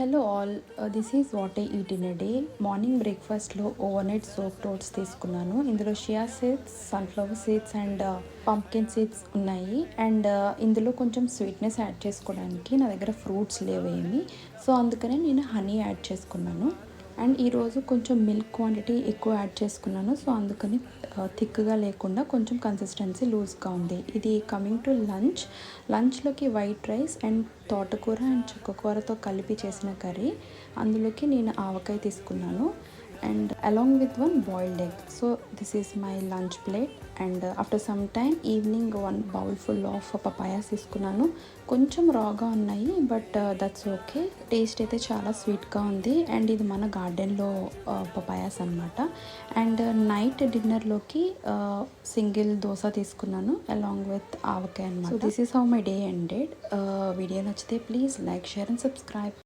Hello all, this is what I eat in a day. Morning బ్రేక్ఫాస్ట్లో overnight soaked oats తీసుకున్నాను. ఇందులో chia seeds, sunflower seeds and pumpkin seeds ఉన్నాయి. And ఇందులో కొంచెం sweetness add చేసుకోవడానికి నా దగ్గర ఫ్రూట్స్ లేవేమి, సో అందుకనే నేను హనీ యాడ్ చేసుకున్నాను. అండ్ ఈరోజు కొంచెం మిల్క్ క్వాంటిటీ ఎక్కువ యాడ్ చేసుకున్నాను, సో అందుకని థిక్గా లేకుండా కొంచెం కన్సిస్టెన్సీ లూజ్గా ఉంది. ఇది కమింగ్ టు లంచ్లోకి వైట్ రైస్ అండ్ తోటకూర అండ్ చుక్కకూరతో కలిపి చేసిన కర్రీ. అందులోకి నేను ఆవకాయ తీసుకున్నాను and along with one boiled egg. So this is my lunch plate. And after some time evening 1 bowl full of papayas తీసుకున్నాను. కొంచెం రాగా ఉన్నాయి, బట్ దట్స్ ఓకే. టేస్ట్ అయితే చాలా స్వీట్గా ఉంది. అండ్ ఇది మన గార్డెన్లో పపాయాస్ అనమాట. అండ్ నైట్ డిన్నర్లోకి సింగిల్ దోశ తీసుకున్నాను అలాంగ్ విత్ ఆవకాయ అనమాట. So this is how my day ended. Video నచ్చితే please like, share and subscribe.